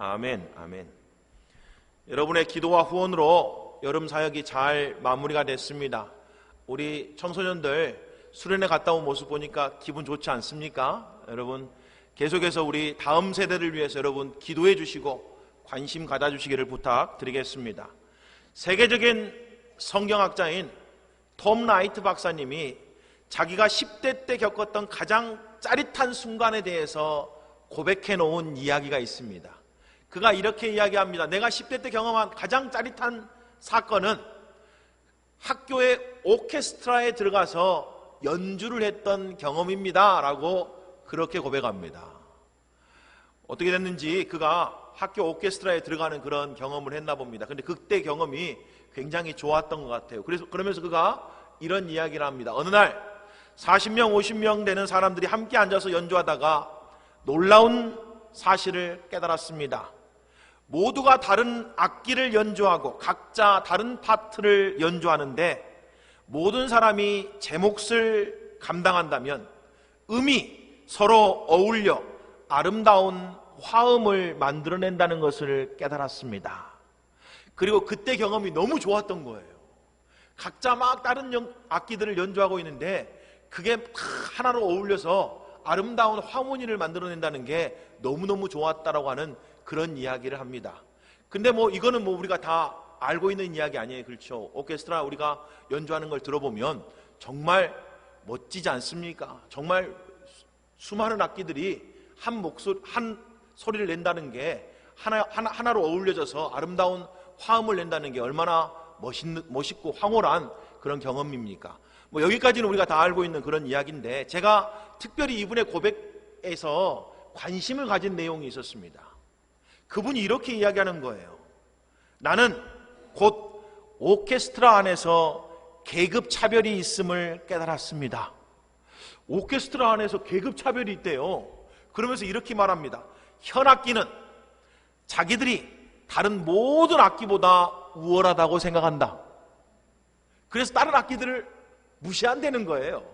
아멘, 아멘. 여러분의 기도와 후원으로 여름 사역이 잘 마무리가 됐습니다. 우리 청소년들 수련회 갔다 온 모습 보니까 기분 좋지 않습니까? 여러분 계속해서 우리 다음 세대를 위해서 여러분 기도해 주시고 관심 가져주시기를 부탁드리겠습니다. 세계적인 성경학자인 톰 라이트 박사님이 자기가 10대 때 겪었던 가장 짜릿한 순간에 대해서 고백해 놓은 이야기가 있습니다. 그가 이렇게 이야기합니다. 내가 10대 때 경험한 가장 짜릿한 사건은 학교의 오케스트라에 들어가서 연주를 했던 경험입니다 라고 그렇게 고백합니다. 어떻게 됐는지 그가 학교 오케스트라에 들어가는 그런 경험을 했나 봅니다. 근데 그때 경험이 굉장히 좋았던 것 같아요. 그러면서 그가 이런 이야기를 합니다. 어느 날 40명 50명 되는 사람들이 함께 앉아서 연주하다가 놀라운 사실을 깨달았습니다. 모두가 다른 악기를 연주하고 각자 다른 파트를 연주하는데 모든 사람이 제 몫을 감당한다면 음이 서로 어울려 아름다운 화음을 만들어낸다는 것을 깨달았습니다. 그리고 그때 경험이 너무 좋았던 거예요. 각자 막 다른 악기들을 연주하고 있는데 그게 하나로 어울려서 아름다운 하모니를 만들어낸다는 게 너무너무 좋았다라고 하는 그런 이야기를 합니다. 근데 이거는 우리가 다 알고 있는 이야기 아니에요. 그렇죠? 오케스트라 우리가 연주하는 걸 들어보면 정말 멋지지 않습니까? 정말 수많은 악기들이 한 소리를 낸다는 게 하나로 어울려져서 아름다운 화음을 낸다는 게 얼마나 멋있고 황홀한 그런 경험입니까? 여기까지는 우리가 다 알고 있는 그런 이야기인데 제가 특별히 이분의 고백에서 관심을 가진 내용이 있었습니다. 그분이 이렇게 이야기하는 거예요. 나는 곧 오케스트라 안에서 계급 차별이 있음을 깨달았습니다. 오케스트라 안에서 계급 차별이 있대요. 그러면서 이렇게 말합니다. 현악기는 자기들이 다른 모든 악기보다 우월하다고 생각한다. 그래서 다른 악기들을 무시한다는 거예요.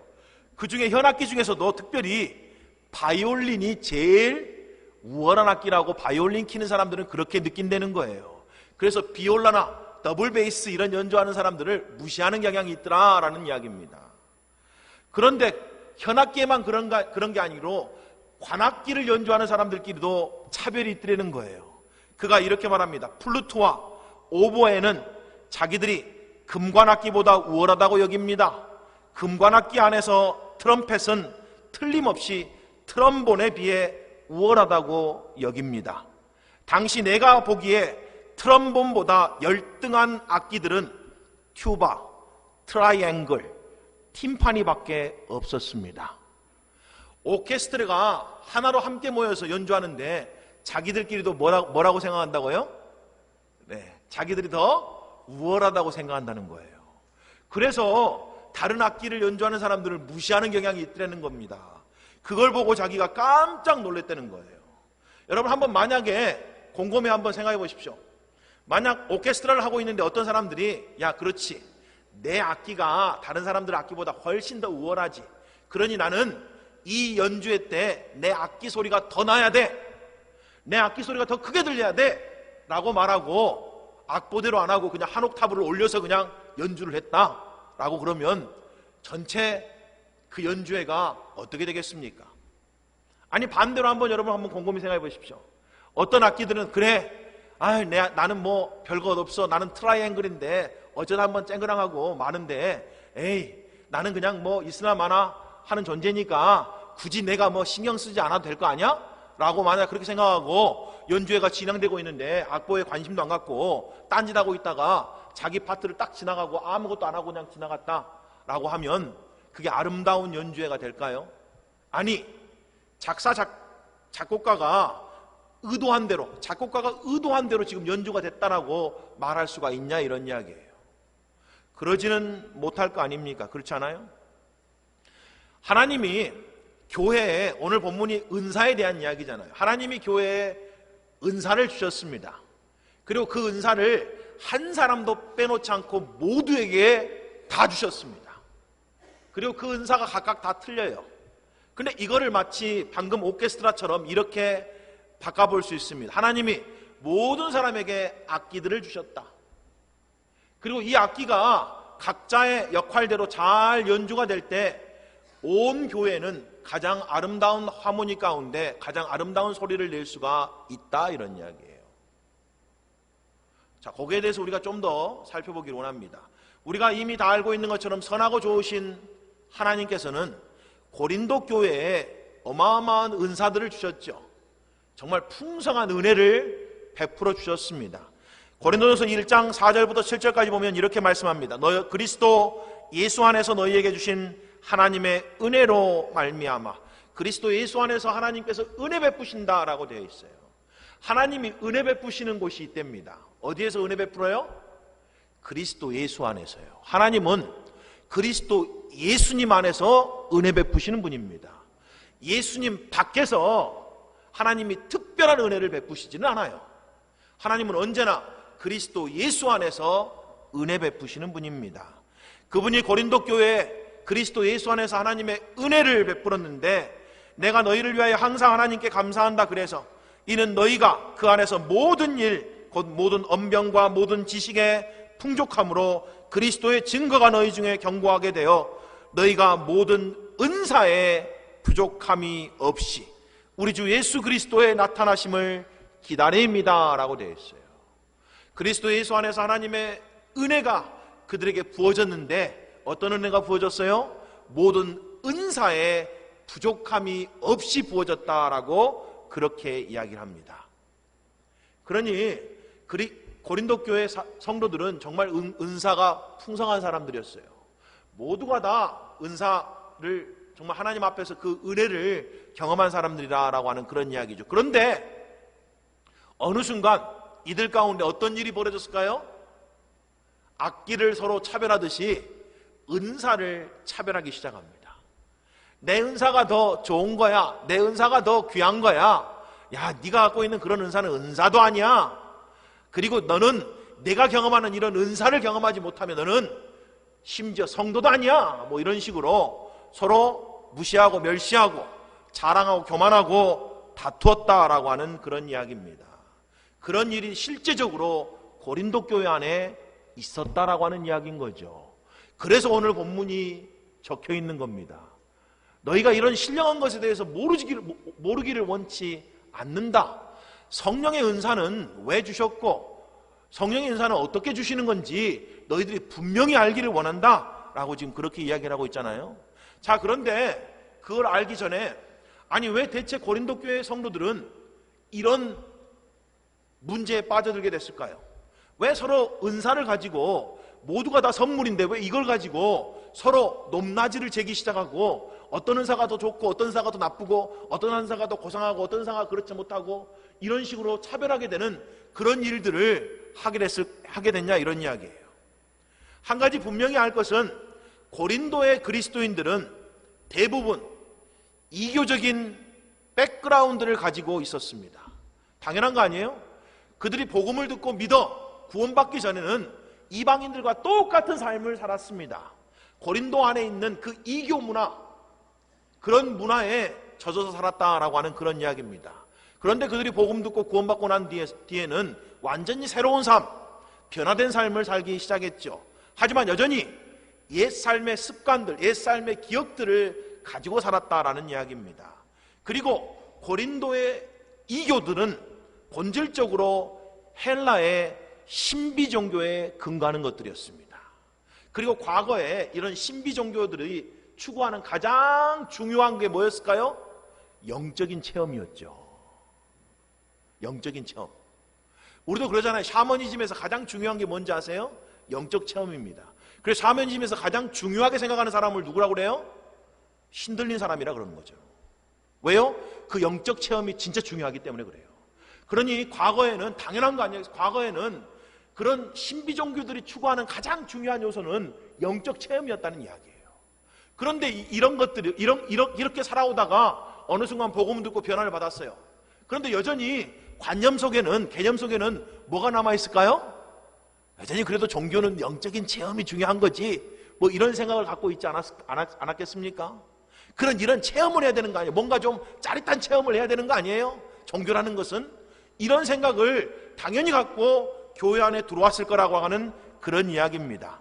그 중에 현악기 중에서도 특별히 바이올린이 제일 우월한 악기라고 바이올린 키는 사람들은 그렇게 느낀다는 거예요. 그래서 비올라나 더블 베이스 이런 연주하는 사람들을 무시하는 경향이 있더라라는 이야기입니다. 그런데 현악기에만 그런 게 아니고 관악기를 연주하는 사람들끼리도 차별이 있더라는 거예요. 그가 이렇게 말합니다. 플루트와 오보에는 자기들이 금관악기보다 우월하다고 여깁니다. 금관악기 안에서 트럼펫은 틀림없이 트럼본에 비해 우월하다고 여깁니다. 당시 내가 보기에 트럼본보다 열등한 악기들은 튜바, 트라이앵글, 팀파니밖에 없었습니다. 오케스트라가 하나로 함께 모여서 연주하는데 자기들끼리도 뭐라고 생각한다고요? 네, 자기들이 더 우월하다고 생각한다는 거예요. 그래서 다른 악기를 연주하는 사람들을 무시하는 경향이 있다는 겁니다. 그걸 보고 자기가 깜짝 놀랐다는 거예요. 여러분 한번 만약에 곰곰이 한번 생각해 보십시오. 만약 오케스트라를 하고 있는데 어떤 사람들이 야 그렇지 내 악기가 다른 사람들 악기보다 훨씬 더 우월하지. 그러니 나는 이 연주회 때 내 악기 소리가 더 나야 돼. 내 악기 소리가 더 크게 들려야 돼. 라고 말하고 악보대로 안 하고 그냥 한 옥타브를 올려서 그냥 연주를 했다. 라고 그러면 전체 그 연주회가 어떻게 되겠습니까? 아니 반대로 여러분 한번 곰곰이 생각해 보십시오. 어떤 악기들은 그래 나는 별것 없어. 나는 트라이앵글인데 어쩌다 한번 쨍그랑하고 마는데 에이 나는 그냥 있으나 마나 하는 존재니까 굳이 내가 신경 쓰지 않아도 될 거 아니야? 라고 만약 그렇게 생각하고 연주회가 진행되고 있는데 악보에 관심도 안 갖고 딴짓하고 있다가 자기 파트를 딱 지나가고 아무것도 안 하고 그냥 지나갔다 라고 하면 그게 아름다운 연주회가 될까요? 아니 작곡가가 의도한 대로 지금 연주가 됐다라고 말할 수가 있냐 이런 이야기예요. 그러지는 못할 거 아닙니까? 그렇지 않아요? 하나님이 교회에 오늘 본문이 은사에 대한 이야기잖아요. 하나님이 교회에 은사를 주셨습니다. 그리고 그 은사를 한 사람도 빼놓지 않고 모두에게 다 주셨습니다. 그리고 그 은사가 각각 다 틀려요. 근데 이거를 마치 방금 오케스트라처럼 이렇게 바꿔볼 수 있습니다. 하나님이 모든 사람에게 악기들을 주셨다. 그리고 이 악기가 각자의 역할대로 잘 연주가 될 때 온 교회는 가장 아름다운 하모니 가운데 가장 아름다운 소리를 낼 수가 있다, 이런 이야기예요. 자, 거기에 대해서 우리가 좀 더 살펴보기를 원합니다. 우리가 이미 다 알고 있는 것처럼 선하고 좋으신 하나님께서는 고린도 교회에 어마어마한 은사들을 주셨죠. 정말 풍성한 은혜를 베풀어 주셨습니다. 고린도전서 1장 4절부터 7절까지 보면 이렇게 말씀합니다. 너 그리스도 예수 안에서 너희에게 주신 하나님의 은혜로 말미암아, 그리스도 예수 안에서 하나님께서 은혜 베푸신다라고 되어 있어요. 하나님이 은혜 베푸시는 곳이 있답니다. 어디에서 은혜 베풀어요? 그리스도 예수 안에서요. 하나님은 그리스도 예수님 안에서 은혜 베푸시는 분입니다. 예수님 밖에서 하나님이 특별한 은혜를 베푸시지는 않아요. 하나님은 언제나 그리스도 예수 안에서 은혜 베푸시는 분입니다. 그분이 고린도 교회에 그리스도 예수 안에서 하나님의 은혜를 베풀었는데, 내가 너희를 위하여 항상 하나님께 감사한다. 그래서 이는 너희가 그 안에서 모든 일, 곧 모든 언병과 모든 지식에 풍족함으로 그리스도의 증거가 너희 중에 견고하게 되어 너희가 모든 은사에 부족함이 없이 우리 주 예수 그리스도의 나타나심을 기다립니다 라고 되어 있어요. 그리스도 예수 안에서 하나님의 은혜가 그들에게 부어졌는데, 어떤 은혜가 부어졌어요? 모든 은사에 부족함이 없이 부어졌다라고 그렇게 이야기를 합니다. 그러니 고린도 교회 성도들은 정말 은사가 풍성한 사람들이었어요. 모두가 다 은사를 정말 하나님 앞에서 그 은혜를 경험한 사람들이라고 하는 그런 이야기죠. 그런데 어느 순간 이들 가운데 어떤 일이 벌어졌을까요? 악기를 서로 차별하듯이 은사를 차별하기 시작합니다. 내 은사가 더 좋은 거야, 내 은사가 더 귀한 거야, 야, 네가 갖고 있는 그런 은사는 은사도 아니야, 그리고 너는 내가 경험하는 이런 은사를 경험하지 못하면 너는 심지어 성도도 아니야, 뭐 이런 식으로 서로 무시하고 멸시하고 자랑하고 교만하고 다투었다라고 하는 그런 이야기입니다. 그런 일이 실제적으로 고린도 교회 안에 있었다라고 하는 이야기인 거죠. 그래서 오늘 본문이 적혀 있는 겁니다. 너희가 이런 신령한 것에 대해서 모르기를 원치 않는다. 성령의 은사는 왜 주셨고 성령의 은사는 어떻게 주시는 건지 너희들이 분명히 알기를 원한다 라고 지금 그렇게 이야기를 하고 있잖아요. 자, 그런데 그걸 알기 전에, 아니 왜 대체 고린도 교회 성도들은 이런 문제에 빠져들게 됐을까요? 왜 서로 은사를 가지고, 모두가 다 선물인데 왜 이걸 가지고 서로 높낮이를 재기 시작하고, 어떤 은사가 더 좋고 어떤 은사가 더 나쁘고 어떤 은사가 더 고상하고 어떤 은사가 그렇지 못하고 이런 식으로 차별하게 되는 그런 일들을 하게 됐냐, 이런 이야기예요. 한 가지 분명히 알 것은 고린도의 그리스도인들은 대부분 이교적인 백그라운드를 가지고 있었습니다. 당연한 거 아니에요? 그들이 복음을 듣고 믿어 구원받기 전에는 이방인들과 똑같은 삶을 살았습니다. 고린도 안에 있는 그 이교 문화, 그런 문화에 젖어서 살았다라고 하는 그런 이야기입니다. 그런데 그들이 복음 듣고 구원받고 난 뒤에는 완전히 새로운 삶, 변화된 삶을 살기 시작했죠. 하지만 여전히 옛 삶의 습관들, 옛 삶의 기억들을 가지고 살았다라는 이야기입니다. 그리고 고린도의 이교들은 본질적으로 헬라의 신비 종교에 근거하는 것들이었습니다. 그리고 과거에 이런 신비 종교들이 추구하는 가장 중요한 게 뭐였을까요? 영적인 체험이었죠. 영적인 체험. 우리도 그러잖아요. 샤머니즘에서 가장 중요한 게 뭔지 아세요? 영적 체험입니다. 그래서 샤머니즘에서 가장 중요하게 생각하는 사람을 누구라고 그래요? 신들린 사람이라 그러는 거죠. 왜요? 그 영적 체험이 진짜 중요하기 때문에 그래요. 그러니 과거에는, 당연한 거 아니에요? 과거에는 그런 신비 종교들이 추구하는 가장 중요한 요소는 영적 체험이었다는 이야기예요. 그런데 이런 것들이 이렇게 살아오다가 어느 순간 복음 듣고 변화를 받았어요. 그런데 여전히 관념 속에는, 개념 속에는 뭐가 남아있을까요? 여전히 그래도 종교는 영적인 체험이 중요한 거지, 뭐 이런 생각을 갖고 있지 않았겠습니까? 이런 체험을 해야 되는 거 아니에요? 뭔가 좀 짜릿한 체험을 해야 되는 거 아니에요? 종교라는 것은? 이런 생각을 당연히 갖고 교회 안에 들어왔을 거라고 하는 그런 이야기입니다.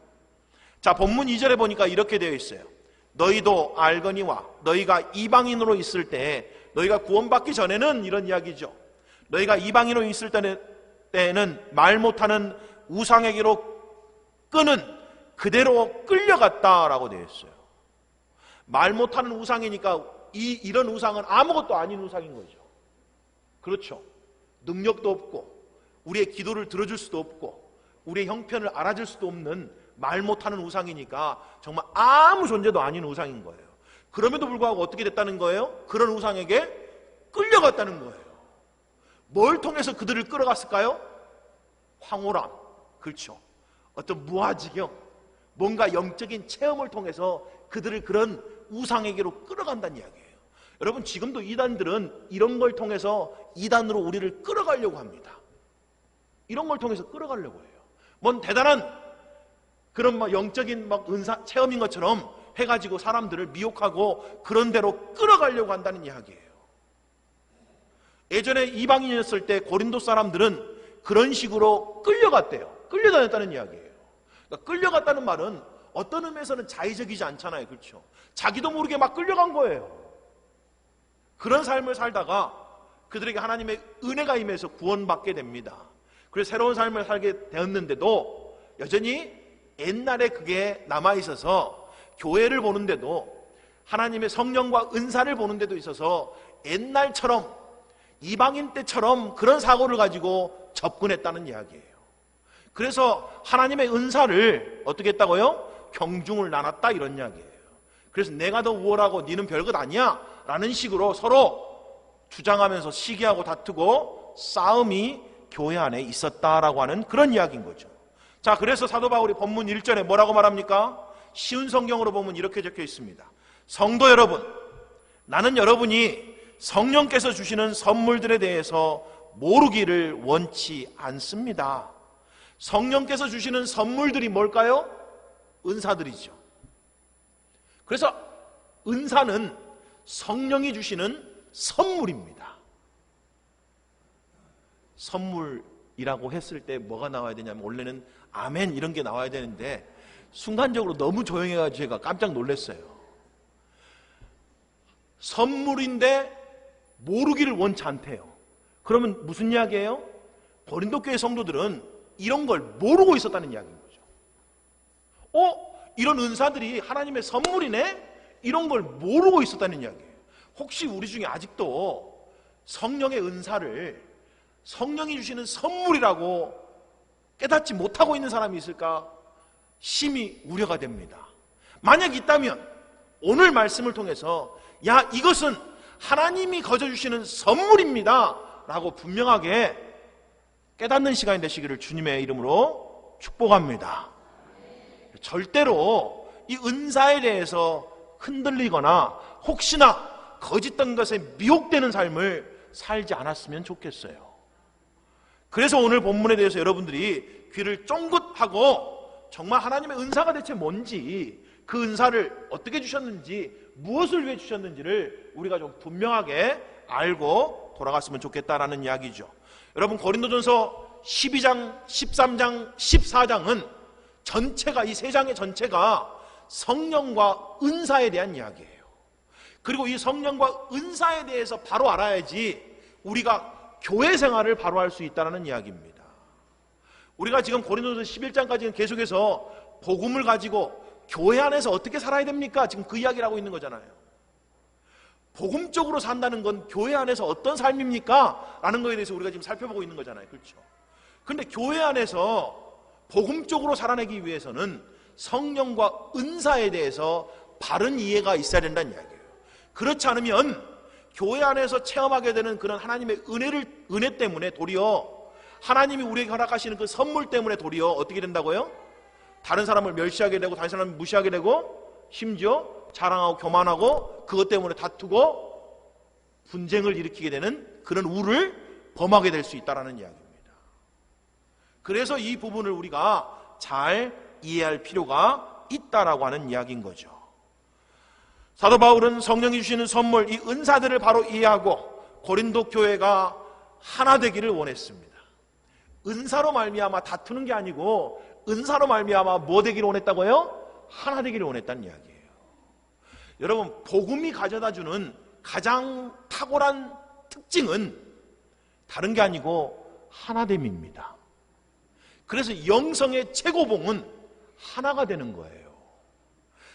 자, 본문 2절에 보니까 이렇게 되어 있어요. 너희도 알거니와 너희가 이방인으로 있을 때, 너희가 구원받기 전에는 이런 이야기죠. 너희가 이방인으로 있을 때는 말 못하는 우상에게로 끄는 그대로 끌려갔다라고 되어 있어요. 말 못하는 우상이니까 이런 우상은 아무것도 아닌 우상인 거죠. 그렇죠. 능력도 없고 우리의 기도를 들어줄 수도 없고 우리의 형편을 알아줄 수도 없는 말 못하는 우상이니까 정말 아무 존재도 아닌 우상인 거예요. 그럼에도 불구하고 어떻게 됐다는 거예요? 그런 우상에게 끌려갔다는 거예요. 뭘 통해서 그들을 끌어갔을까요? 황홀함, 그렇죠. 어떤 무아지경, 뭔가 영적인 체험을 통해서 그들을 그런 우상에게로 끌어간다는 이야기예요. 여러분, 지금도 이단들은 이런 걸 통해서 이단으로 우리를 끌어가려고 합니다. 이런 걸 통해서 끌어가려고 해요. 뭔 대단한 그런 영적인 은사 체험인 것처럼 해가지고 사람들을 미혹하고 그런 대로 끌어가려고 한다는 이야기예요. 예전에 이방인이었을 때 고린도 사람들은 그런 식으로 끌려갔대요. 끌려다녔다는 이야기예요. 그러니까 끌려갔다는 말은 어떤 의미에서는 자의적이지 않잖아요. 그렇죠? 자기도 모르게 막 끌려간 거예요. 그런 삶을 살다가 그들에게 하나님의 은혜가 임해서 구원받게 됩니다. 그래서 새로운 삶을 살게 되었는데도 여전히 옛날에 그게 남아있어서 교회를 보는데도 하나님의 성령과 은사를 보는 데도 있어서 옛날처럼 이방인 때처럼 그런 사고를 가지고 접근했다는 이야기예요. 그래서 하나님의 은사를 어떻게 했다고요? 경중을 나눴다, 이런 이야기예요. 그래서 내가 더 우월하고 니는 별것 아니야 라는 식으로 서로 주장하면서 시기하고 다투고 싸움이 교회 안에 있었다라고 하는 그런 이야기인 거죠. 자, 그래서 사도 바울이 본문 1절에 뭐라고 말합니까? 쉬운 성경으로 보면 이렇게 적혀 있습니다. 성도 여러분, 나는 여러분이 성령께서 주시는 선물들에 대해서 모르기를 원치 않습니다. 성령께서 주시는 선물들이 뭘까요? 은사들이죠. 그래서 은사는 성령이 주시는 선물입니다. 선물이라고 했을 때 뭐가 나와야 되냐면 원래는 아멘 이런 게 나와야 되는데 순간적으로 너무 조용해가지고 제가 깜짝 놀랐어요. 선물인데 모르기를 원치 않대요. 그러면 무슨 이야기예요? 고린도 교회 성도들은 이런 걸 모르고 있었다는 이야기인 거죠. 이런 은사들이 하나님의 선물이네? 이런 걸 모르고 있었다는 이야기예요. 혹시 우리 중에 아직도 성령의 은사를 성령이 주시는 선물이라고 깨닫지 못하고 있는 사람이 있을까? 심히 우려가 됩니다. 만약 있다면 오늘 말씀을 통해서 야, 이것은 하나님이 거저주시는 선물입니다 라고 분명하게 깨닫는 시간이 되시기를 주님의 이름으로 축복합니다. 절대로 이 은사에 대해서 흔들리거나 혹시나 거짓된 것에 미혹되는 삶을 살지 않았으면 좋겠어요. 그래서 오늘 본문에 대해서 여러분들이 귀를 쫑긋하고 정말 하나님의 은사가 대체 뭔지, 그 은사를 어떻게 주셨는지, 무엇을 위해 주셨는지를 우리가 좀 분명하게 알고 돌아갔으면 좋겠다라는 이야기죠. 여러분, 고린도전서 12장, 13장, 14장은 전체가, 이 세 장의 전체가 성령과 은사에 대한 이야기예요. 그리고 이 성령과 은사에 대해서 바로 알아야지 우리가 교회 생활을 바로 할 수 있다는 이야기입니다. 우리가 지금 고린도전서 11장까지는 계속해서 복음을 가지고 교회 안에서 어떻게 살아야 됩니까? 지금 그 이야기를 하고 있는 거잖아요. 복음적으로 산다는 건 교회 안에서 어떤 삶입니까? 라는 거에 대해서 우리가 지금 살펴보고 있는 거잖아요. 그렇죠? 그런데 교회 안에서 복음적으로 살아내기 위해서는 성령과 은사에 대해서 바른 이해가 있어야 된다는 이야기예요. 그렇지 않으면 교회 안에서 체험하게 되는 그런 하나님의 은혜 때문에 도리어 하나님이 우리에게 허락하시는 그 선물 때문에 도리어 어떻게 된다고요? 다른 사람을 멸시하게 되고 다른 사람을 무시하게 되고 심지어 자랑하고 교만하고 그것 때문에 다투고 분쟁을 일으키게 되는 그런 우를 범하게 될 수 있다는 이야기입니다. 그래서 이 부분을 우리가 잘 이해할 필요가 있다라고 하는 이야기인 거죠. 사도 바울은 성령이 주시는 선물, 이 은사들을 바로 이해하고 고린도 교회가 하나 되기를 원했습니다. 은사로 말미암아 다투는 게 아니고 은사로 말미암아 뭐 되기를 원했다고요? 하나 되기를 원했다는 이야기예요. 여러분, 복음이 가져다주는 가장 탁월한 특징은 다른 게 아니고 하나됨입니다. 그래서 영성의 최고봉은 하나가 되는 거예요.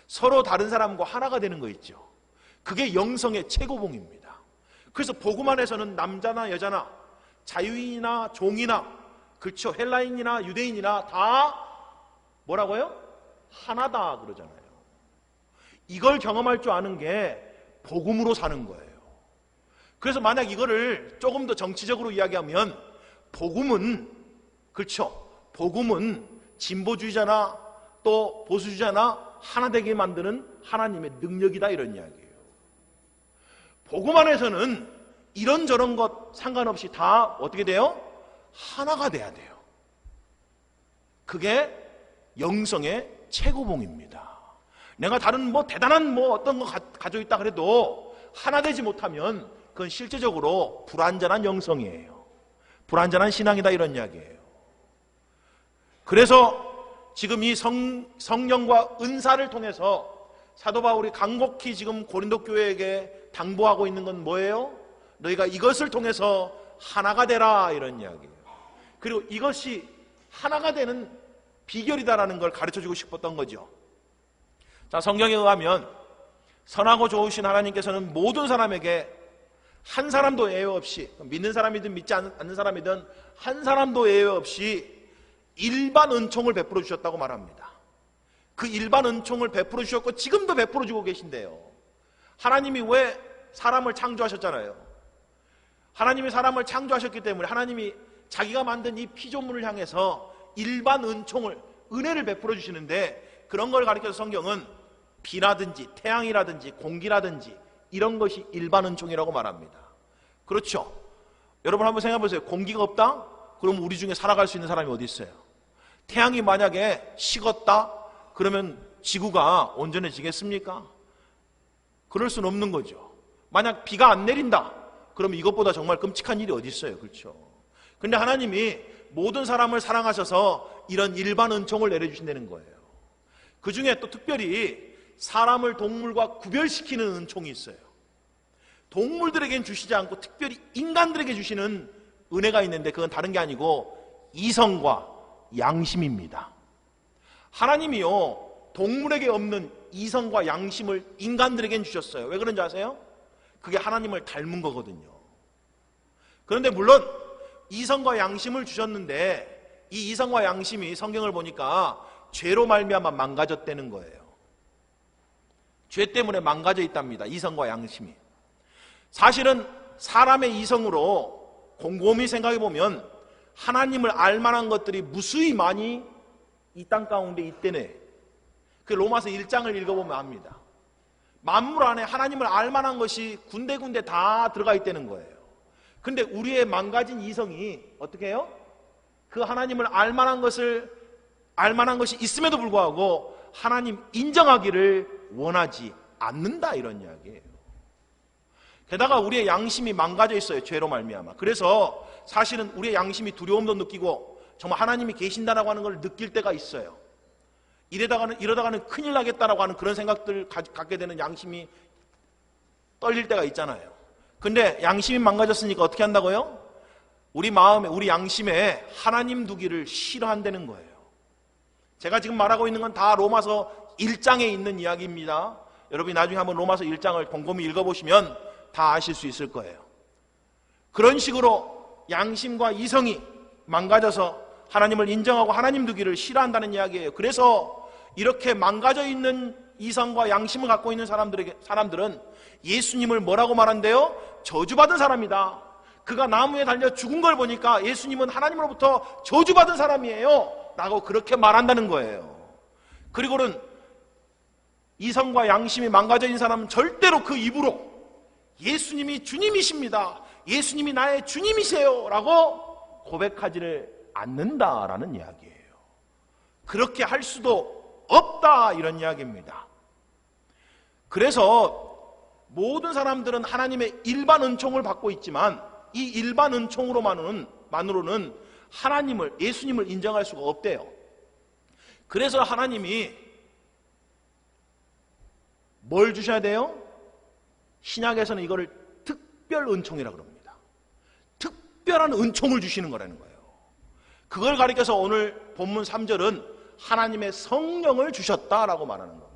서로 다른 사람과 하나가 되는 거 있죠. 그게 영성의 최고봉입니다. 그래서 복음 안에서는 남자나 여자나 자유인이나 종이나, 그렇죠, 헬라인이나 유대인이나 다 뭐라고요? 하나다 그러잖아요. 이걸 경험할 줄 아는 게 복음으로 사는 거예요. 그래서 만약 이거를 조금 더 정치적으로 이야기하면 복음은, 그렇죠, 복음은 진보주의자나 또 보수주의자나 하나 되게 만드는 하나님의 능력이다, 이런 이야기예요. 복음 안에서는 이런저런 것 상관없이 다 어떻게 돼요? 하나가 돼야 돼요. 그게 영성의 최고봉입니다. 내가 다른 대단한 어떤 거 가지고 있다 그래도 하나 되지 못하면 그건 실제적으로 불완전한 영성이에요. 불완전한 신앙이다, 이런 이야기예요. 그래서 지금 이 성령과 은사를 통해서 사도 바울이 간곡히 지금 고린도 교회에게 당부하고 있는 건 뭐예요? 너희가 이것을 통해서 하나가 되라, 이런 이야기예요. 그리고 이것이 하나가 되는 비결이다라는 걸 가르쳐주고 싶었던 거죠. 자, 성경에 의하면 선하고 좋으신 하나님께서는 모든 사람에게 한 사람도 예외 없이, 믿는 사람이든 믿지 않는 사람이든 한 사람도 예외 없이 일반 은총을 베풀어 주셨다고 말합니다. 그 일반 은총을 베풀어 주셨고 지금도 베풀어 주고 계신데요. 하나님이 왜 사람을 창조하셨잖아요. 하나님이 사람을 창조하셨기 때문에 하나님이 자기가 만든 이 피조물을 향해서 일반 은총을, 은혜를 베풀어 주시는데, 그런 걸 가리켜서 성경은 비라든지 태양이라든지 공기라든지 이런 것이 일반 은총이라고 말합니다. 그렇죠? 여러분 한번 생각해 보세요. 공기가 없다? 그럼 우리 중에 살아갈 수 있는 사람이 어디 있어요? 태양이 만약에 식었다? 그러면 지구가 온전해지겠습니까? 그럴 수는 없는 거죠. 만약 비가 안 내린다? 그럼 이것보다 정말 끔찍한 일이 어디 있어요? 그렇죠? 근데 하나님이 모든 사람을 사랑하셔서 이런 일반 은총을 내려주신다는 거예요. 그 중에 또 특별히 사람을 동물과 구별시키는 은총이 있어요. 동물들에겐 주시지 않고 특별히 인간들에게 주시는 은혜가 있는데, 그건 다른 게 아니고 이성과 양심입니다. 하나님이요, 동물에게 없는 이성과 양심을 인간들에겐 주셨어요. 왜 그런지 아세요? 그게 하나님을 닮은 거거든요. 그런데 물론 이성과 양심을 주셨는데 이 이성과 양심이 성경을 보니까 죄로 말미암아 망가졌다는 거예요. 죄 때문에 망가져 있답니다. 이성과 양심이. 사실은 사람의 이성으로 곰곰이 생각해 보면 하나님을 알만한 것들이 무수히 많이 이 땅 가운데 있대네. 그 로마서 1장을 읽어보면 압니다. 만물 안에 하나님을 알만한 것이 군데군데 다 들어가 있다는 거예요. 근데 우리의 망가진 이성이 어떻게 해요? 그 하나님을 알만한 것이 있음에도 불구하고 하나님 인정하기를 원하지 않는다, 이런 이야기예요. 게다가 우리의 양심이 망가져 있어요. 죄로 말미암아. 그래서 사실은 우리의 양심이 두려움도 느끼고 정말 하나님이 계신다라고 하는 걸 느낄 때가 있어요. 이러다가는 큰일 나겠다라고 하는 그런 생각들 갖게 되는 양심이 떨릴 때가 있잖아요. 근데 양심이 망가졌으니까 어떻게 한다고요? 우리 마음에, 우리 양심에 하나님 두기를 싫어한다는 거예요. 제가 지금 말하고 있는 건 다 로마서 1장에 있는 이야기입니다. 여러분이 나중에 한번 로마서 1장을 곰곰이 읽어보시면 다 아실 수 있을 거예요. 그런 식으로 양심과 이성이 망가져서 하나님을 인정하고 하나님 두기를 싫어한다는 이야기예요. 그래서 이렇게 망가져 있는 이성과 양심을 갖고 있는 사람들은 예수님을 뭐라고 말한대요? 저주받은 사람이다. 그가 나무에 달려 죽은 걸 보니까 예수님은 하나님으로부터 저주받은 사람이에요 라고 그렇게 말한다는 거예요. 그리고는 이성과 양심이 망가져 있는 사람은 절대로 그 입으로 예수님이 주님이십니다, 예수님이 나의 주님이세요 라고 고백하지를 않는다라는 이야기예요. 그렇게 할 수도 없다, 이런 이야기입니다. 그래서 모든 사람들은 하나님의 일반 은총을 받고 있지만 이 일반 은총으로만으로는 하나님을, 예수님을 인정할 수가 없대요. 그래서 하나님이 뭘 주셔야 돼요? 신약에서는 이거를 특별 은총이라고 합니다. 특별한 은총을 주시는 거라는 거예요. 그걸 가리켜서 오늘 본문 3절은 하나님의 성령을 주셨다라고 말하는 겁니다.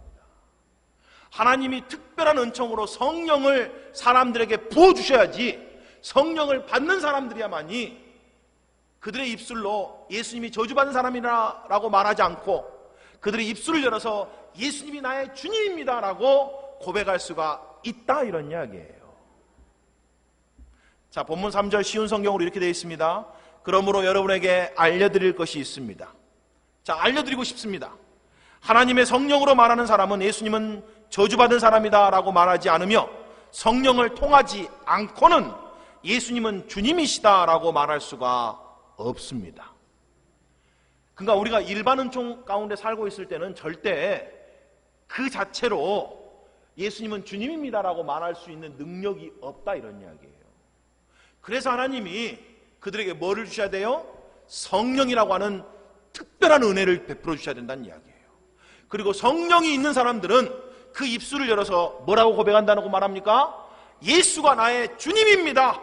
하나님이 특별한 은총으로 성령을 사람들에게 부어주셔야지 성령을 받는 사람들이야만이 그들의 입술로 예수님이 저주받은 사람이라고 말하지 않고 그들의 입술을 열어서 예수님이 나의 주님입니다 라고 고백할 수가 있다, 이런 이야기예요. 자, 본문 3절 쉬운 성경으로 이렇게 되어 있습니다. 그러므로 여러분에게 알려드릴 것이 있습니다. 자, 알려드리고 싶습니다. 하나님의 성령으로 말하는 사람은 예수님은 저주받은 사람이다 라고 말하지 않으며 성령을 통하지 않고는 예수님은 주님이시다 라고 말할 수가 없습니다. 그러니까 우리가 일반 은총 가운데 살고 있을 때는 절대 그 자체로 예수님은 주님입니다 라고 말할 수 있는 능력이 없다, 이런 이야기예요. 그래서 하나님이 그들에게 뭐를 주셔야 돼요? 성령이라고 하는 특별한 은혜를 베풀어 주셔야 된다는 이야기예요. 그리고 성령이 있는 사람들은 그 입술을 열어서 뭐라고 고백한다고 말합니까? 예수가 나의 주님입니다.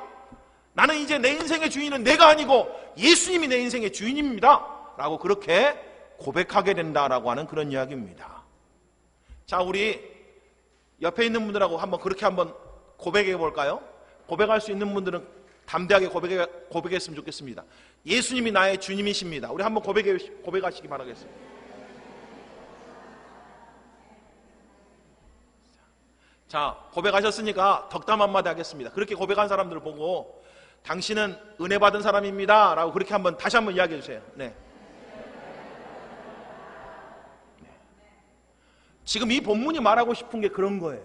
나는 이제 내 인생의 주인은 내가 아니고 예수님이 내 인생의 주인입니다 라고 그렇게 고백하게 된다라고 하는 그런 이야기입니다. 자, 우리 옆에 있는 분들하고 그렇게 한번 고백해 볼까요? 고백할 수 있는 분들은 담대하게 고백했으면 좋겠습니다. 예수님이 나의 주님이십니다. 우리 한번 고백하시기 바라겠습니다. 자, 고백하셨으니까 덕담 한마디 하겠습니다. 그렇게 고백한 사람들을 보고 당신은 은혜 받은 사람입니다 라고 그렇게 다시 한번 이야기해 주세요. 네. 지금 이 본문이 말하고 싶은 게 그런 거예요.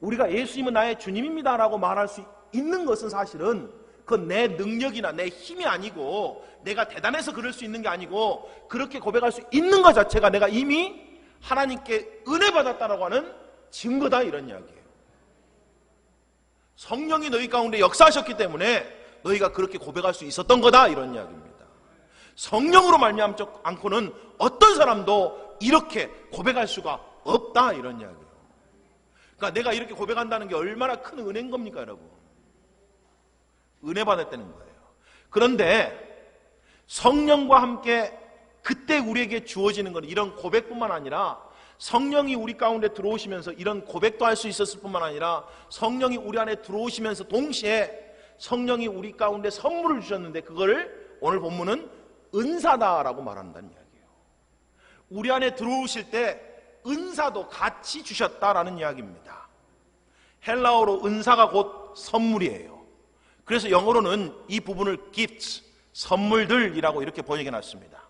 우리가 예수님은 나의 주님입니다 라고 말할 수 있는 것은 사실은 그건 내 능력이나 내 힘이 아니고 내가 대단해서 그럴 수 있는 게 아니고 그렇게 고백할 수 있는 것 자체가 내가 이미 하나님께 은혜 받았다라고 하는 증거다, 이런 이야기예요. 성령이 너희 가운데 역사하셨기 때문에 너희가 그렇게 고백할 수 있었던 거다, 이런 이야기입니다. 성령으로 말미암지 않고는 어떤 사람도 이렇게 고백할 수가 없다, 이런 이야기예요. 그러니까 내가 이렇게 고백한다는 게 얼마나 큰 은혜인 겁니까, 여러분? 은혜 받았다는 거예요. 그런데 성령과 함께 그때 우리에게 주어지는 것은 이런 고백뿐만 아니라 성령이 우리 가운데 들어오시면서 이런 고백도 할 수 있었을 뿐만 아니라 성령이 우리 안에 들어오시면서 동시에 성령이 우리 가운데 선물을 주셨는데 그거를 오늘 본문은 은사다라고 말한다는 이야기예요. 우리 안에 들어오실 때 은사도 같이 주셨다라는 이야기입니다. 헬라어로 은사가 곧 선물이에요. 그래서 영어로는 이 부분을 gifts, 선물들이라고 이렇게 번역해 놨습니다.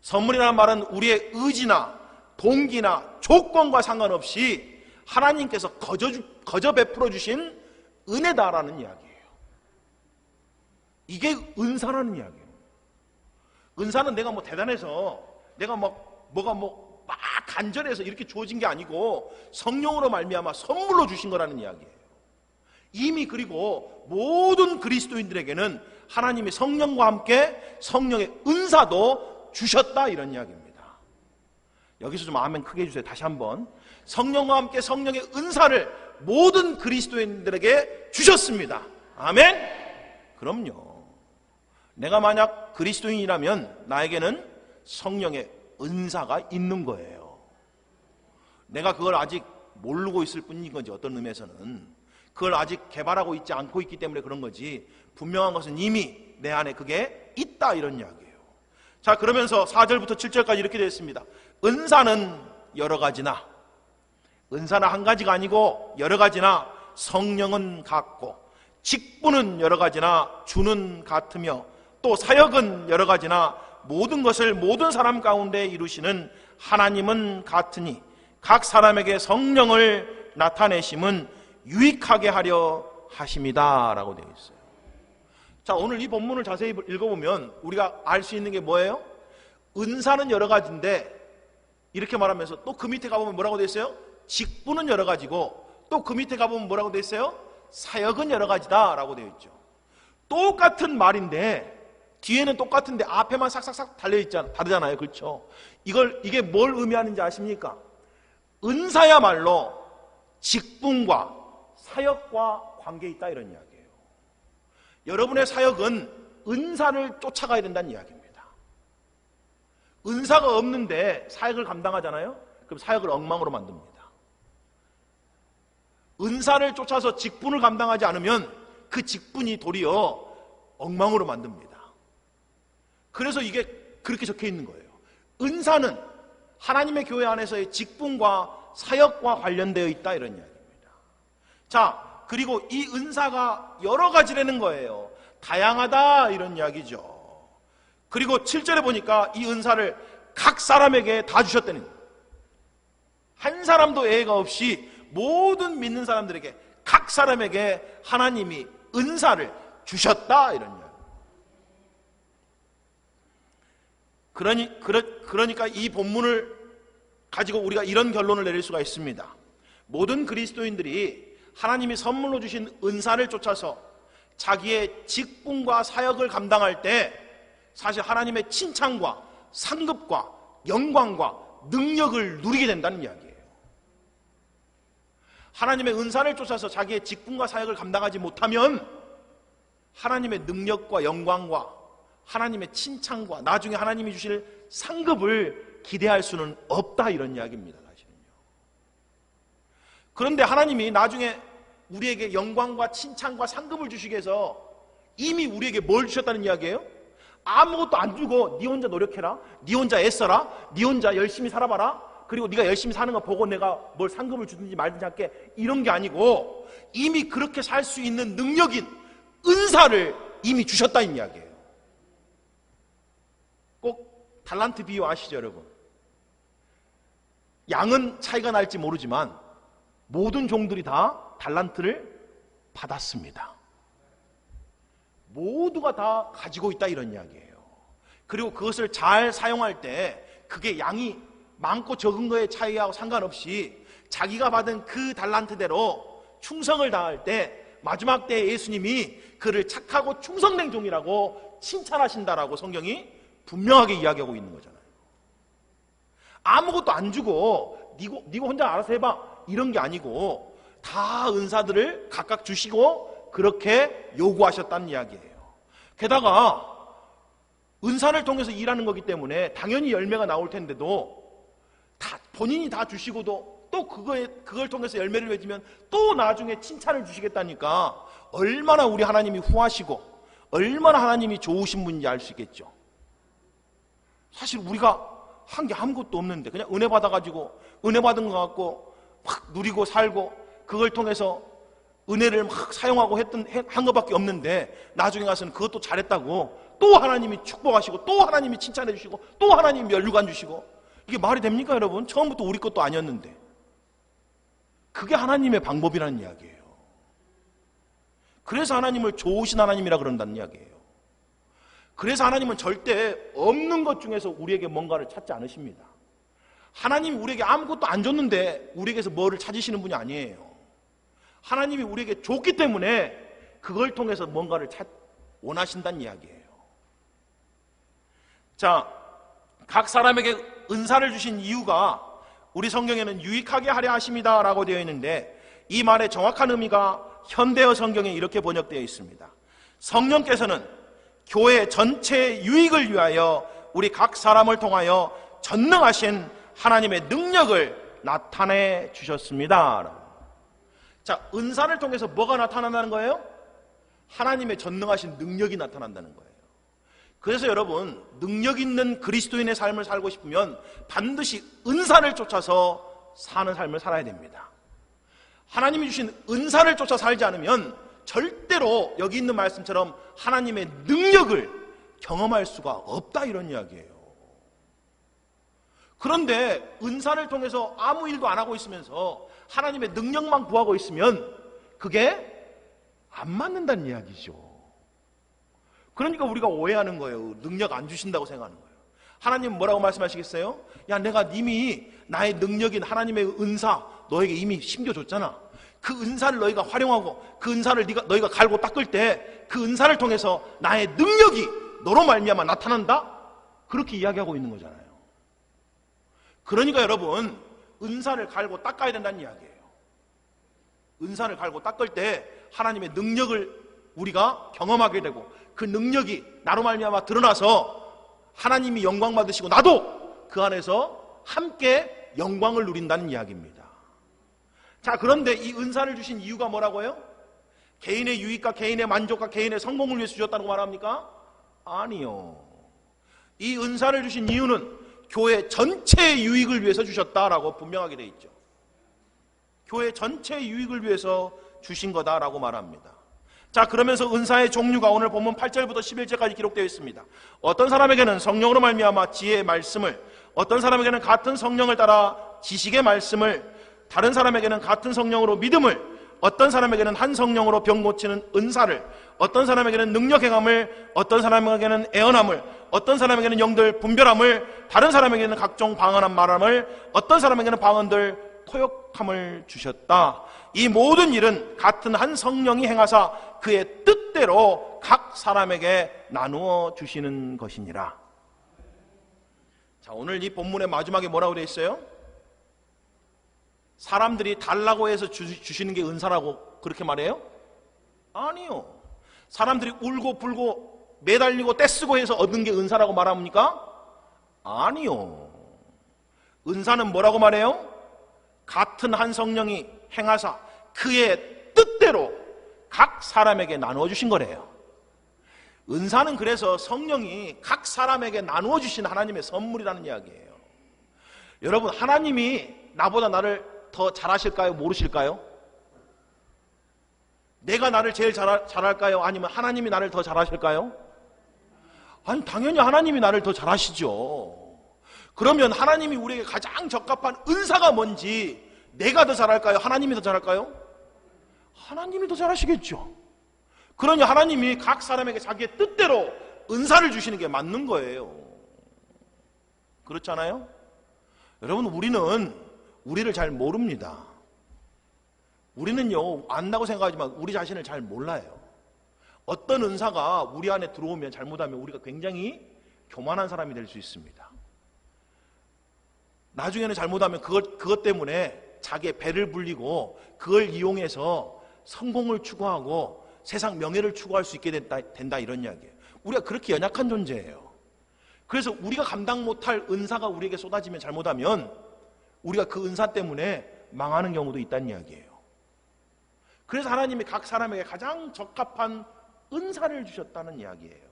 선물이라는 말은 우리의 의지나 동기나 조건과 상관없이 하나님께서 거저 베풀어 주신 은혜다라는 이야기예요. 이게 은사라는 이야기예요. 은사는 내가 대단해서 내가 뭐가 간절해서 이렇게 주어진 게 아니고 성령으로 말미암아 선물로 주신 거라는 이야기예요. 이미 그리고 모든 그리스도인들에게는 하나님이 성령과 함께 성령의 은사도 주셨다, 이런 이야기입니다. 여기서 좀 아멘 크게 해주세요. 다시 한번. 성령과 함께 성령의 은사를 모든 그리스도인들에게 주셨습니다. 아멘? 그럼요. 내가 만약 그리스도인이라면 나에게는 성령의 은사가 있는 거예요. 내가 그걸 아직 모르고 있을 뿐인 거지, 어떤 의미에서는. 그걸 아직 개발하고 있지 않고 있기 때문에 그런 거지, 분명한 것은 이미 내 안에 그게 있다, 이런 이야기예요. 자, 그러면서 4절부터 7절까지 이렇게 되어 있습니다. 은사는 여러 가지나, 은사는 한 가지가 아니고 여러 가지나 성령은 같고 직분은 여러 가지나 주는 같으며 또 사역은 여러 가지나 모든 것을 모든 사람 가운데 이루시는 하나님은 같으니 각 사람에게 성령을 나타내심은 유익하게 하려 하심이다 라고 되어 있어요. 자, 오늘 이 본문을 자세히 읽어보면 우리가 알 수 있는 게 뭐예요? 은사는 여러 가지인데 이렇게 말하면서 또 그 밑에 가보면 뭐라고 되어 있어요? 직분은 여러 가지고 또 그 밑에 가보면 뭐라고 되어 있어요? 사역은 여러 가지다 라고 되어 있죠. 똑같은 말인데 뒤에는 똑같은데 앞에만 싹싹싹 다르잖아요. 그렇죠? 이게 뭘 의미하는지 아십니까? 은사야말로 직분과 사역과 관계 있다 이런 이야기예요. 여러분의 사역은 은사를 쫓아가야 된다는 이야기입니다. 은사가 없는데 사역을 감당하잖아요. 그럼 사역을 엉망으로 만듭니다. 은사를 쫓아서 직분을 감당하지 않으면 그 직분이 도리어 엉망으로 만듭니다. 그래서 이게 그렇게 적혀 있는 거예요. 은사는 하나님의 교회 안에서의 직분과 사역과 관련되어 있다 이런 이야기입니다. 자, 그리고 이 은사가 여러 가지라는 거예요. 다양하다 이런 이야기죠. 그리고 7절에 보니까 이 은사를 각 사람에게 다 주셨다는 거예요. 한 사람도 예외가 없이 모든 믿는 사람들에게 각 사람에게 하나님이 은사를 주셨다 이런 이야기. 그러니까 이 본문을 가지고 우리가 이런 결론을 내릴 수가 있습니다. 모든 그리스도인들이 하나님이 선물로 주신 은사를 쫓아서 자기의 직분과 사역을 감당할 때 사실 하나님의 칭찬과 상급과 영광과 능력을 누리게 된다는 이야기예요. 하나님의 은사를 쫓아서 자기의 직분과 사역을 감당하지 못하면 하나님의 능력과 영광과 하나님의 칭찬과 나중에 하나님이 주실 상급을 기대할 수는 없다 이런 이야기입니다. 사실은요. 그런데 하나님이 나중에 우리에게 영광과 칭찬과 상급을 주시기 위해서 이미 우리에게 뭘 주셨다는 이야기예요? 아무것도 안 주고 네 혼자 노력해라, 네 혼자 애써라, 네 혼자 열심히 살아봐라, 그리고 네가 열심히 사는 거 보고 내가 뭘 상급을 주든지 말든지 할게, 이런 게 아니고 이미 그렇게 살 수 있는 능력인 은사를 이미 주셨다는 이야기예요. 꼭 달란트 비유 아시죠 여러분? 양은 차이가 날지 모르지만 모든 종들이 다 달란트를 받았습니다. 모두가 다 가지고 있다 이런 이야기예요. 그리고 그것을 잘 사용할 때 그게 양이 많고 적은 거에 차이하고 상관없이 자기가 받은 그 달란트대로 충성을 다할 때 마지막 때 예수님이 그를 착하고 충성된 종이라고 칭찬하신다라고 성경이 분명하게 이야기하고 있는 거잖아요. 아무것도 안 주고 네가 혼자 알아서 해봐 이런 게 아니고 다 은사들을 각각 주시고 그렇게 요구하셨다는 이야기예요. 게다가 은사를 통해서 일하는 거기 때문에 당연히 열매가 나올 텐데도 다 본인이 다 주시고도 또 그걸 통해서 열매를 맺으면 또 나중에 칭찬을 주시겠다니까 얼마나 우리 하나님이 후하시고 얼마나 하나님이 좋으신 분인지 알 수 있겠죠. 사실 우리가 한 게 아무것도 없는데 그냥 은혜 받아가지고 은혜 받은 것 같고 막 누리고 살고 그걸 통해서 은혜를 막 사용하고 한 것밖에 없는데 나중에 가서는 그것도 잘했다고 또 하나님이 축복하시고 또 하나님이 칭찬해 주시고 또 하나님이 면류관 주시고 이게 말이 됩니까 여러분? 처음부터 우리 것도 아니었는데 그게 하나님의 방법이라는 이야기예요. 그래서 하나님을 좋으신 하나님이라 그런다는 이야기예요. 그래서 하나님은 절대 없는 것 중에서 우리에게 뭔가를 찾지 않으십니다. 하나님이 우리에게 아무것도 안 줬는데 우리에게서 뭐를 찾으시는 분이 아니에요. 하나님이 우리에게 줬기 때문에 그걸 통해서 뭔가를 원하신다는 이야기예요. 자, 각 사람에게 은사를 주신 이유가 우리 성경에는 유익하게 하려 하심이다 라고 되어 있는데 이 말의 정확한 의미가 현대어 성경에 이렇게 번역되어 있습니다. 성령께서는 교회 전체의 유익을 위하여 우리 각 사람을 통하여 전능하신 하나님의 능력을 나타내 주셨습니다. 자, 은사를 통해서 뭐가 나타난다는 거예요? 하나님의 전능하신 능력이 나타난다는 거예요. 그래서 여러분, 능력 있는 그리스도인의 삶을 살고 싶으면 반드시 은사를 쫓아서 사는 삶을 살아야 됩니다. 하나님이 주신 은사를 쫓아 살지 않으면 절대로 여기 있는 말씀처럼 하나님의 능력을 경험할 수가 없다 이런 이야기예요. 그런데 은사를 통해서 아무 일도 안 하고 있으면서 하나님의 능력만 구하고 있으면 그게 안 맞는다는 이야기죠. 그러니까 우리가 오해하는 거예요. 능력 안 주신다고 생각하는 거예요. 하나님은 뭐라고 말씀하시겠어요? 야, 내가 이미 나의 능력인 하나님의 은사 너에게 이미 심겨줬잖아. 그 은사를 너희가 활용하고 그 은사를 너희가 갈고 닦을 때 그 은사를 통해서 나의 능력이 너로 말미암아 나타난다? 그렇게 이야기하고 있는 거잖아요. 그러니까 여러분, 은사를 갈고 닦아야 된다는 이야기예요. 은사를 갈고 닦을 때 하나님의 능력을 우리가 경험하게 되고 그 능력이 나로 말미암아 드러나서 하나님이 영광 받으시고 나도 그 안에서 함께 영광을 누린다는 이야기입니다. 자, 그런데 이 은사를 주신 이유가 뭐라고요? 개인의 유익과 개인의 만족과 개인의 성공을 위해서 주셨다고 말합니까? 아니요. 이 은사를 주신 이유는 교회 전체의 유익을 위해서 주셨다라고 분명하게 되어 있죠. 교회 전체의 유익을 위해서 주신 거다라고 말합니다. 자, 그러면서 은사의 종류가 오늘 본문 8절부터 11절까지 기록되어 있습니다. 어떤 사람에게는 성령으로 말미암아 지혜의 말씀을, 어떤 사람에게는 같은 성령을 따라 지식의 말씀을, 다른 사람에게는 같은 성령으로 믿음을, 어떤 사람에게는 한 성령으로 병 고치는 은사를, 어떤 사람에게는 능력 행함을, 어떤 사람에게는 애언함을, 어떤 사람에게는 영들 분별함을, 다른 사람에게는 각종 방언한 말함을, 어떤 사람에게는 방언들 토역함을 주셨다. 이 모든 일은 같은 한 성령이 행하사 그의 뜻대로 각 사람에게 나누어 주시는 것이니라. 자, 오늘 이 본문의 마지막에 뭐라고 되어 있어요? 사람들이 달라고 해서 주시는 게 은사라고 그렇게 말해요? 아니요. 사람들이 울고 불고 매달리고 떼쓰고 해서 얻는 게 은사라고 말합니까? 아니요. 은사는 뭐라고 말해요? 같은 한 성령이 행하사 그의 뜻대로 각 사람에게 나누어 주신 거래요. 은사는 그래서 성령이 각 사람에게 나누어 주신 하나님의 선물이라는 이야기예요. 여러분, 하나님이 나보다 나를 더 잘하실까요? 모르실까요? 내가 나를 제일 잘할까요? 아니면 하나님이 나를 더 잘하실까요? 아니, 당연히 하나님이 나를 더 잘하시죠. 그러면 하나님이 우리에게 가장 적합한 은사가 뭔지 내가 더 잘할까요? 하나님이 더 잘할까요? 하나님이 더 잘하시겠죠. 그러니 하나님이 각 사람에게 자기의 뜻대로 은사를 주시는 게 맞는 거예요. 그렇잖아요? 여러분, 우리를 잘 모릅니다. 우리는요, 안다고 생각하지만 우리 자신을 잘 몰라요. 어떤 은사가 우리 안에 들어오면, 잘못하면 우리가 굉장히 교만한 사람이 될 수 있습니다. 나중에는 잘못하면 그것 때문에 자기의 배를 불리고 그걸 이용해서 성공을 추구하고 세상 명예를 추구할 수 있게 된다 이런 이야기예요. 우리가 그렇게 연약한 존재예요. 그래서 우리가 감당 못할 은사가 우리에게 쏟아지면, 잘못하면 우리가 그 은사 때문에 망하는 경우도 있다는 이야기예요. 그래서 하나님이 각 사람에게 가장 적합한 은사를 주셨다는 이야기예요.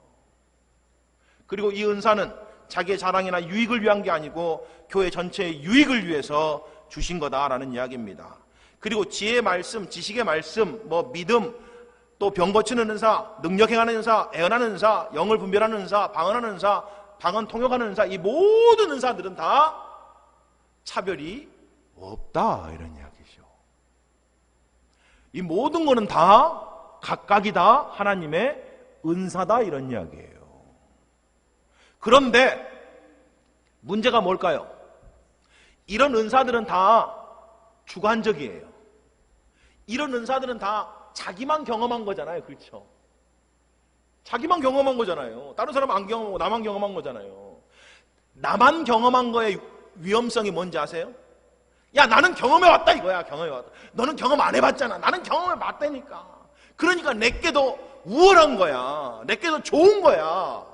그리고 이 은사는 자기의 자랑이나 유익을 위한 게 아니고 교회 전체의 유익을 위해서 주신 거다라는 이야기입니다. 그리고 지혜의 말씀, 지식의 말씀, 믿음, 또 병 고치는 은사, 능력 행하는 은사, 애언하는 은사, 영을 분별하는 은사, 방언하는 은사, 방언 통역하는 은사, 이 모든 은사들은 다 차별이 없다 이런 이야기죠. 이 모든 거는 다 각각이 다 하나님의 은사다 이런 이야기예요. 그런데 문제가 뭘까요? 이런 은사들은 다 주관적이에요. 이런 은사들은 다 자기만 경험한 거잖아요. 그렇죠? 자기만 경험한 거잖아요. 다른 사람은 안 경험하고 나만 경험한 거잖아요. 나만 경험한 거의 위험성이 뭔지 아세요? 야, 나는 경험해왔다 이거야. 경험해왔다. 너는 경험 안 해봤잖아. 나는 경험해봤다니까. 그러니까 내게 더 우월한 거야. 내게 더 좋은 거야.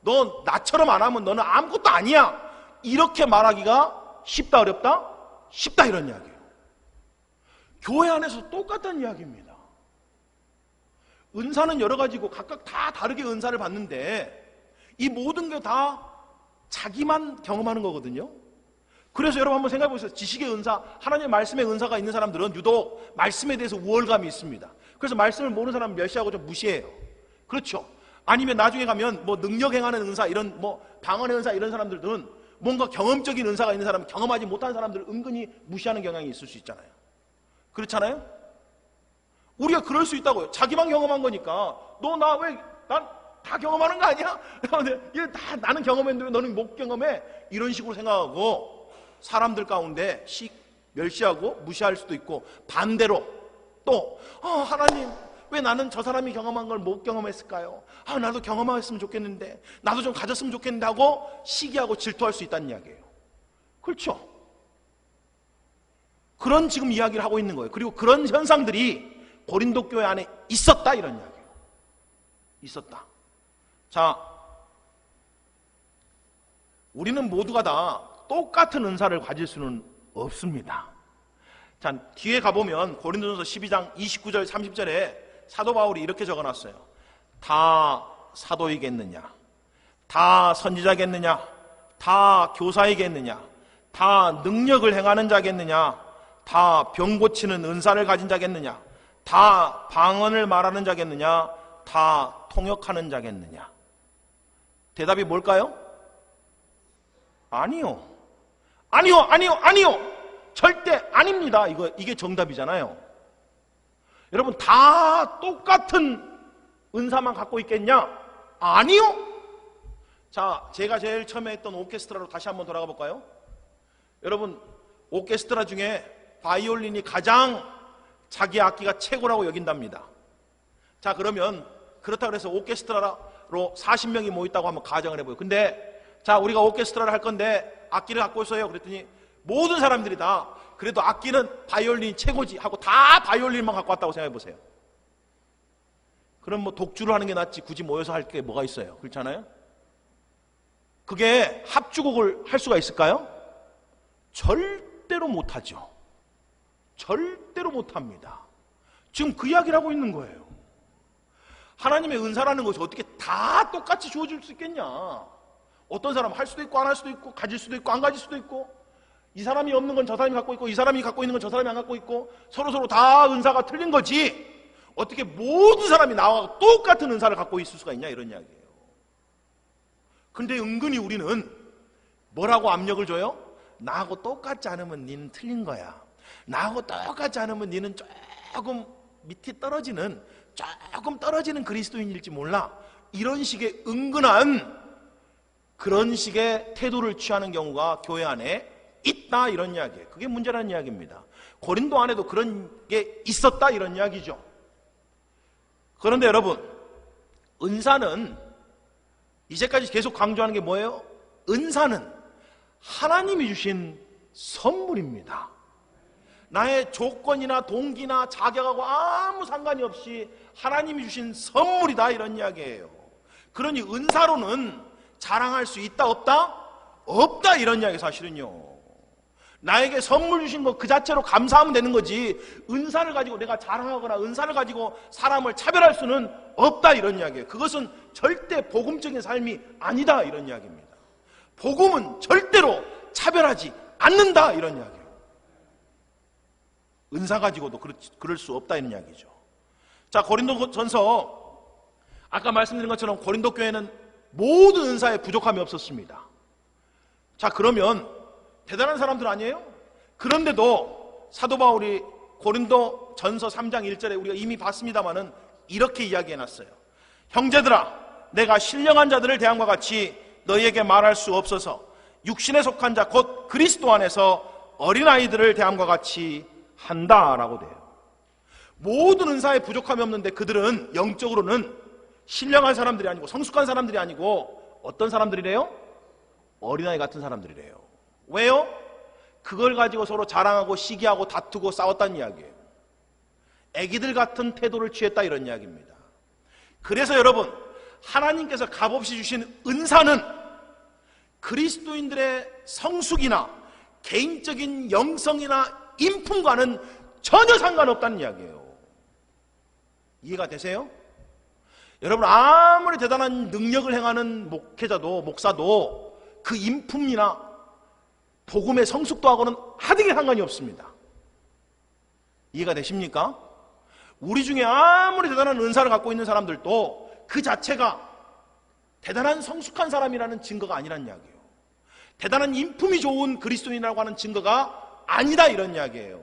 너 나처럼 안 하면 너는 아무것도 아니야. 이렇게 말하기가 쉽다 어렵다? 쉽다 이런 이야기예요. 교회 안에서 똑같은 이야기입니다. 은사는 여러 가지고 각각 다 다르게 은사를 받는데 이 모든 게 다 자기만 경험하는 거거든요. 그래서 여러분 한번 생각해 보세요. 지식의 은사, 하나님의 말씀의 은사가 있는 사람들은 유독 말씀에 대해서 우월감이 있습니다. 그래서 말씀을 모르는 사람은 멸시하고 좀 무시해요. 그렇죠? 아니면 나중에 가면 능력 행하는 은사, 이런 방언의 은사 이런 사람들은 뭔가 경험적인 은사가 있는 사람은 경험하지 못한 사람들을 은근히 무시하는 경향이 있을 수 있잖아요. 그렇잖아요? 우리가 그럴 수 있다고요. 자기만 경험한 거니까 난 다 경험하는 거 아니야? 나는 경험했는데 왜 너는 못 경험해? 이런 식으로 생각하고 사람들 가운데 멸시하고 무시할 수도 있고, 반대로 또 하나님, 왜 나는 저 사람이 경험한 걸 못 경험했을까요? 나도 경험했으면 좋겠는데, 나도 좀 가졌으면 좋겠는데 하고 시기하고 질투할 수 있다는 이야기예요. 그렇죠? 그런 지금 이야기를 하고 있는 거예요. 그리고 그런 현상들이 고린도 교회 안에 있었다, 이런 이야기예요. 있었다. 자, 우리는 모두가 다 똑같은 은사를 가질 수는 없습니다. 자, 뒤에 가보면 고린도전서 12장 29절 30절에 사도 바울이 이렇게 적어놨어요. 다 사도이겠느냐? 다 선지자겠느냐? 다 교사이겠느냐? 다 능력을 행하는 자겠느냐? 다 병 고치는 은사를 가진 자겠느냐? 다 방언을 말하는 자겠느냐? 다 통역하는 자겠느냐? 대답이 뭘까요? 아니요. 아니요, 아니요, 아니요. 절대 아닙니다. 이게 정답이잖아요. 여러분, 다 똑같은 은사만 갖고 있겠냐? 아니요. 자, 제가 제일 처음에 했던 오케스트라로 다시 한번 돌아가 볼까요? 여러분, 오케스트라 중에 바이올린이 가장 자기 악기가 최고라고 여긴답니다. 자, 그러면 그렇다고 해서 오케스트라로 40명이 모였다고 한번 가정을 해봐요. 근데 자, 우리가 오케스트라를 할 건데 악기를 갖고 있어요. 그랬더니 모든 사람들이 다 그래도 악기는 바이올린이 최고지 하고 다 바이올린만 갖고 왔다고 생각해 보세요. 그럼 뭐 독주를 하는 게 낫지 굳이 모여서 할 게 뭐가 있어요? 그렇잖아요? 그게 합주곡을 할 수가 있을까요? 절대로 못하죠. 절대로 못합니다. 지금 그 이야기를 하고 있는 거예요. 하나님의 은사라는 것이 어떻게 다 똑같이 주어질 수 있겠냐? 어떤 사람은 할 수도 있고 안 할 수도 있고 가질 수도 있고 안 가질 수도 있고, 이 사람이 없는 건 저 사람이 갖고 있고 이 사람이 갖고 있는 건 저 사람이 안 갖고 있고, 서로 다 은사가 틀린 거지 어떻게 모든 사람이 나와 똑같은 은사를 갖고 있을 수가 있냐, 이런 이야기예요. 근데 은근히 우리는 뭐라고 압력을 줘요? 나하고 똑같지 않으면 니는 틀린 거야. 나하고 똑같지 않으면 니는 조금 밑에 떨어지는, 조금 떨어지는 그리스도인일지 몰라. 이런 식의 은근한 그런 식의 태도를 취하는 경우가 교회 안에 있다, 이런 이야기예요. 그게 문제라는 이야기입니다. 고린도 안에도 그런 게 있었다, 이런 이야기죠. 그런데 여러분, 은사는 이제까지 계속 강조하는 게 뭐예요? 은사는 하나님이 주신 선물입니다. 나의 조건이나 동기나 자격하고 아무 상관이 없이 하나님이 주신 선물이다, 이런 이야기예요. 그러니 은사로는 자랑할 수 있다, 없다? 없다, 이런 이야기. 사실은요, 나에게 선물 주신 거 그 자체로 감사하면 되는 거지, 은사를 가지고 내가 자랑하거나 은사를 가지고 사람을 차별할 수는 없다, 이런 이야기예요. 그것은 절대 복음적인 삶이 아니다, 이런 이야기입니다. 복음은 절대로 차별하지 않는다, 이런 이야기예요. 은사 가지고도 그럴 수 없다, 이런 이야기죠. 자, 고린도전서 아까 말씀드린 것처럼 고린도 교회는 모든 은사에 부족함이 없었습니다. 자, 그러면 대단한 사람들 아니에요? 그런데도 사도 바울이 고린도 전서 3장 1절에 우리가 이미 봤습니다마는 이렇게 이야기해놨어요. 형제들아, 내가 신령한 자들을 대함과 같이 너희에게 말할 수 없어서 육신에 속한 자 곧 그리스도 안에서 어린아이들을 대함과 같이 한다라고 돼요. 모든 은사에 부족함이 없는데 그들은 영적으로는 신령한 사람들이 아니고 성숙한 사람들이 아니고 어떤 사람들이래요? 어린아이 같은 사람들이래요. 왜요? 그걸 가지고 서로 자랑하고 시기하고 다투고 싸웠다는 이야기예요. 애기들 같은 태도를 취했다, 이런 이야기입니다. 그래서 여러분, 하나님께서 값없이 주신 은사는 그리스도인들의 성숙이나 개인적인 영성이나 인품과는 전혀 상관없다는 이야기예요. 이해가 되세요? 여러분, 아무리 대단한 능력을 행하는 목회자도, 목사도 그 인품이나 복음의 성숙도하고는 하등의 상관이 없습니다. 이해가 되십니까? 우리 중에 아무리 대단한 은사를 갖고 있는 사람들도 그 자체가 대단한 성숙한 사람이라는 증거가 아니란 이야기예요. 대단한 인품이 좋은 그리스도인이라고 하는 증거가 아니다, 이런 이야기예요.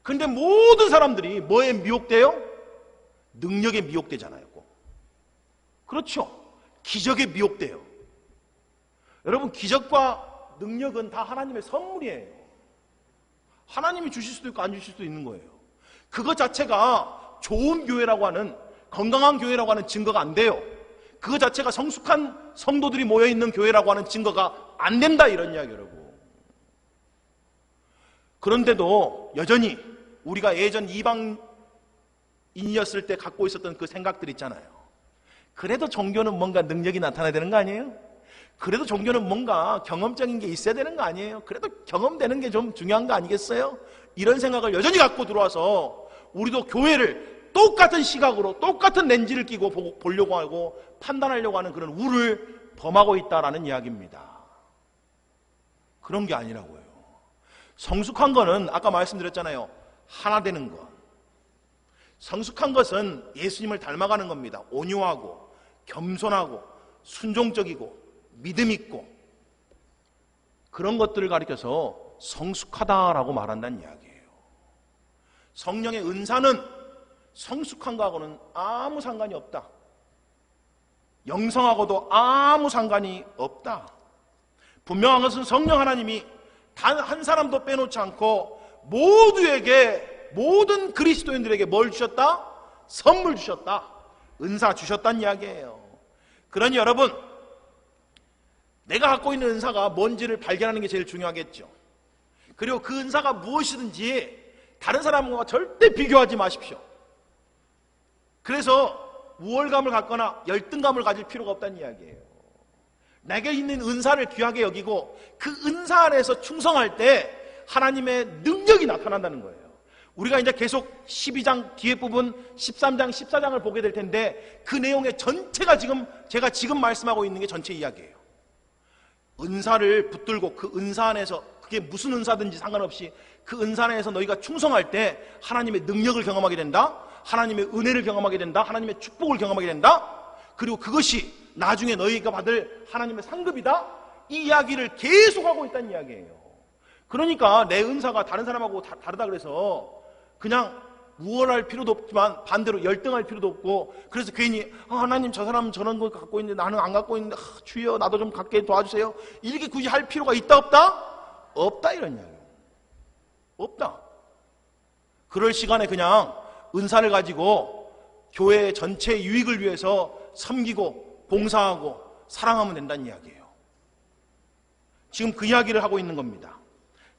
그런데 모든 사람들이 뭐에 미혹돼요? 능력에 미혹되잖아요. 꼭. 그렇죠. 기적에 미혹돼요. 여러분, 기적과 능력은 다 하나님의 선물이에요. 하나님이 주실 수도 있고 안 주실 수도 있는 거예요. 그것 자체가 좋은 교회라고 하는, 건강한 교회라고 하는 증거가 안 돼요. 그것 자체가 성숙한 성도들이 모여있는 교회라고 하는 증거가 안 된다, 이런 이야기 여러분. 그런데도 여전히 우리가 예전 이방인이었을 때 갖고 있었던 그 생각들 있잖아요. 그래도 종교는 뭔가 능력이 나타나야 되는 거 아니에요? 그래도 종교는 뭔가 경험적인 게 있어야 되는 거 아니에요? 그래도 경험되는 게 좀 중요한 거 아니겠어요? 이런 생각을 여전히 갖고 들어와서 우리도 교회를 똑같은 시각으로 똑같은 렌즈를 끼고 보려고 하고 판단하려고 하는 그런 우를 범하고 있다라는 이야기입니다. 그런 게 아니라고요. 성숙한 거는 아까 말씀드렸잖아요. 하나 되는 것. 성숙한 것은 예수님을 닮아가는 겁니다. 온유하고 겸손하고 순종적이고 믿음 있고 그런 것들을 가리켜서 성숙하다라고 말한다는 이야기예요. 성령의 은사는 성숙한 거하고는 아무 상관이 없다. 영성하고도 아무 상관이 없다. 분명한 것은 성령 하나님이 단 한 사람도 빼놓지 않고 모두에게, 모든 그리스도인들에게 뭘 주셨다? 선물 주셨다. 은사 주셨다는 이야기예요. 그러니 여러분, 내가 갖고 있는 은사가 뭔지를 발견하는 게 제일 중요하겠죠. 그리고 그 은사가 무엇이든지 다른 사람과 절대 비교하지 마십시오. 그래서 우월감을 갖거나 열등감을 가질 필요가 없다는 이야기예요. 내게 있는 은사를 귀하게 여기고 그 은사 안에서 충성할 때 하나님의 능력이 나타난다는 거예요. 우리가 이제 계속 12장 뒤에 부분 13장, 14장을 보게 될 텐데 그 내용의 전체가 제가 지금 말씀하고 있는 게 전체 이야기예요. 은사를 붙들고 그 은사 안에서, 그게 무슨 은사든지 상관없이 그 은사 안에서 너희가 충성할 때 하나님의 능력을 경험하게 된다. 하나님의 은혜를 경험하게 된다. 하나님의 축복을 경험하게 된다. 그리고 그것이 나중에 너희가 받을 하나님의 상급이다. 이 이야기를 계속하고 있다는 이야기예요. 그러니까 내 은사가 다른 사람하고 다르다 그래서 그냥 우월할 필요도 없지만 반대로 열등할 필요도 없고, 그래서 괜히 하나님 저 사람은 저런 걸 갖고 있는데 나는 안 갖고 있는데 주여 나도 좀 갖게 도와주세요, 이렇게 굳이 할 필요가 있다 없다? 없다, 이런 이야기예요. 없다. 그럴 시간에 그냥 은사를 가지고 교회 전체 유익을 위해서 섬기고 봉사하고 사랑하면 된다는 이야기예요. 지금 그 이야기를 하고 있는 겁니다.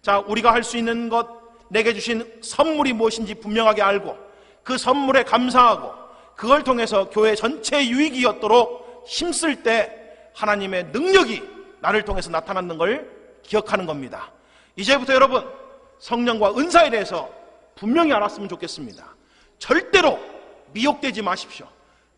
자, 우리가 할 수 있는 것, 내게 주신 선물이 무엇인지 분명하게 알고 그 선물에 감사하고 그걸 통해서 교회 전체 유익이었도록 힘쓸 때 하나님의 능력이 나를 통해서 나타나는 걸 기억하는 겁니다. 이제부터 여러분, 성령과 은사에 대해서 분명히 알았으면 좋겠습니다. 절대로 미혹되지 마십시오.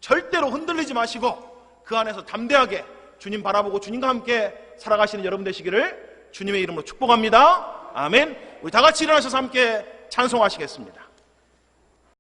절대로 흔들리지 마시고 그 안에서 담대하게 주님 바라보고 주님과 함께 살아가시는 여러분 되시기를 주님의 이름으로 축복합니다. 아멘. 우리 다 같이 일어나셔서 함께 찬송하시겠습니다.